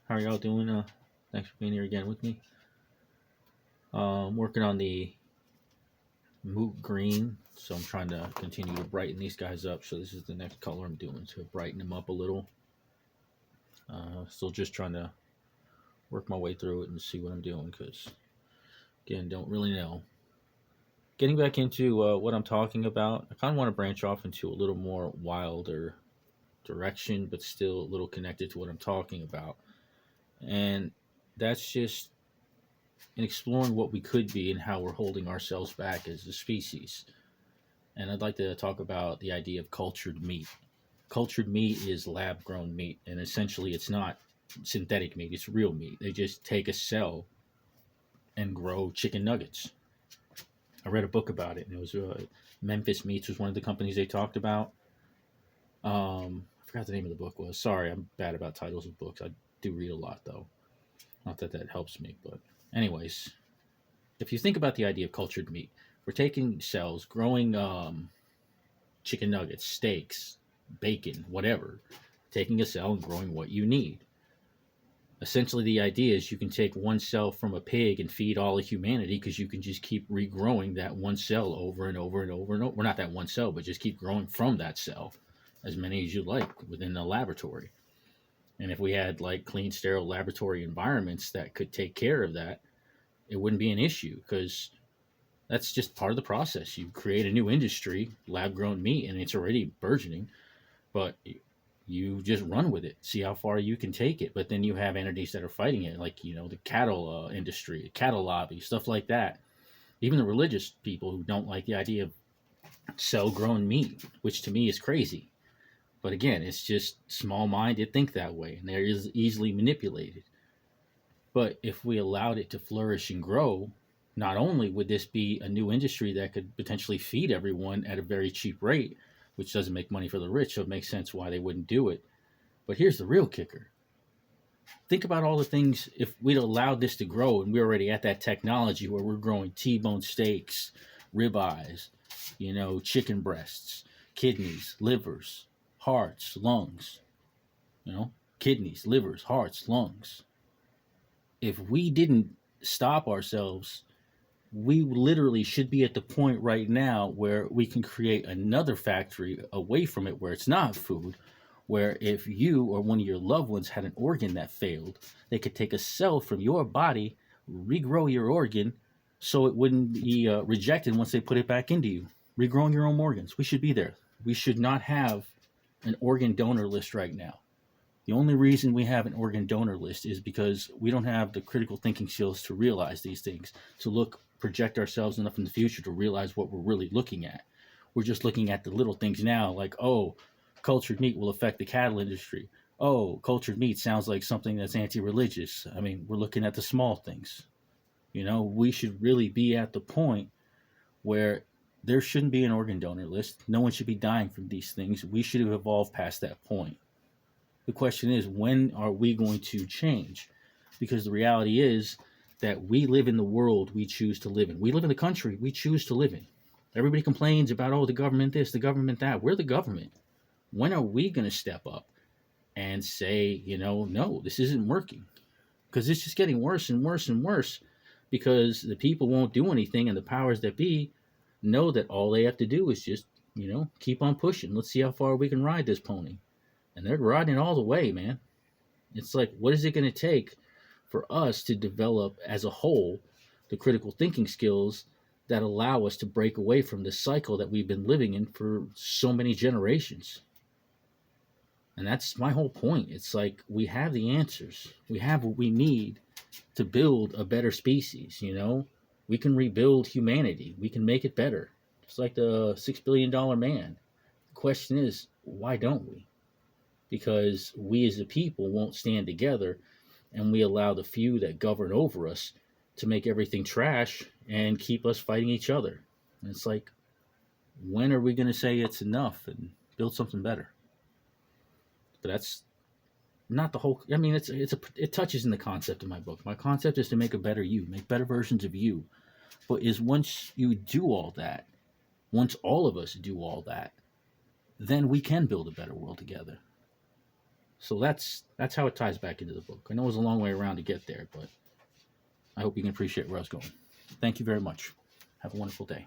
How are y'all doing? Thanks for being here again with me. Working on the moot green, so I'm trying to continue to brighten these guys up. So this is the next color I'm doing to brighten them up a little. Still just trying to work my way through it and see what I'm doing because, again, don't really know. Getting back into what I'm talking about, I kind of want to branch off into a little more wilder direction, but still a little connected to what I'm talking about. And that's just in exploring what we could be and how we're holding ourselves back as a species. And I'd like to talk about the idea of cultured meat. Cultured meat is lab grown meat, and essentially it's not synthetic meat, it's real meat. They just take a cell and grow chicken nuggets. I read a book about it, and it was Memphis Meats was one of the companies they talked about. I forgot the name of the book was. Sorry, I'm bad about titles of books. I do read a lot, though. Not that that helps me, but anyways, if you think about the idea of cultured meat, we're taking cells, growing chicken nuggets, steaks, bacon, whatever, taking a cell and growing what you need. Essentially, the idea is you can take one cell from a pig and feed all of humanity because you can just keep regrowing that one cell over and over and over and over. Well, not that one cell, but just keep growing from that cell as many as you like within the laboratory. And if we had like clean, sterile laboratory environments that could take care of that, it wouldn't be an issue because that's just part of the process. You create a new industry, lab grown meat, and it's already burgeoning, but you just run with it, see how far you can take it. But then you have entities that are fighting it, like, the cattle industry, cattle lobby, stuff like that. Even the religious people who don't like the idea of cell grown meat, which to me is crazy. But again, it's just small minded think that way, and they're easily manipulated. But if we allowed it to flourish and grow, not only would this be a new industry that could potentially feed everyone at a very cheap rate, which doesn't make money for the rich, so it makes sense why they wouldn't do it. But here's the real kicker. Think about all the things, if we'd allowed this to grow and we're already at that technology where we're growing T-bone steaks, ribeyes, chicken breasts, kidneys, livers, hearts, lungs, kidneys, livers, hearts, lungs. If we didn't stop ourselves, we literally should be at the point right now where we can create another factory away from it where it's not food, where if you or one of your loved ones had an organ that failed, they could take a cell from your body, regrow your organ so it wouldn't be rejected once they put it back into you. Regrowing your own organs. We should be there. We should not have an organ donor list right now. The only reason we have an organ donor list is because we don't have the critical thinking skills to realize these things, to project ourselves enough in the future to realize what we're really looking at. We're just looking at the little things now, like, oh, cultured meat will affect the cattle industry. Oh, cultured meat sounds like something that's anti-religious. I mean, we're looking at the small things. We should really be at the point where there shouldn't be an organ donor list. No one should be dying from these things. We should have evolved past that point. The question is, when are we going to change? Because the reality is that we live in the world we choose to live in. We live in the country we choose to live in. Everybody complains about, oh, the government this, the government that. We're the government. When are we going to step up and say, no, this isn't working? Because it's just getting worse and worse and worse because the people won't do anything, and the powers that be know that all they have to do is just, keep on pushing. Let's see how far we can ride this pony. And they're riding all the way, man. It's like, what is it going to take for us to develop as a whole the critical thinking skills that allow us to break away from this cycle that we've been living in for so many generations? And that's my whole point. It's like, we have the answers. We have what we need to build a better species, We can rebuild humanity. We can make it better. Just like the $6 billion man. The question is, why don't we? Because we as a people won't stand together, and we allow the few that govern over us to make everything trash and keep us fighting each other. And it's like, when are we going to say it's enough and build something better? But that's not the whole. I mean, it touches in the concept of my book. My concept is to make a better you, make better versions of you. But once you do all that, once all of us do all that, then we can build a better world together. So that's how it ties back into the book. I know it was a long way around to get there, but I hope you can appreciate where I was going. Thank you very much. Have a wonderful day.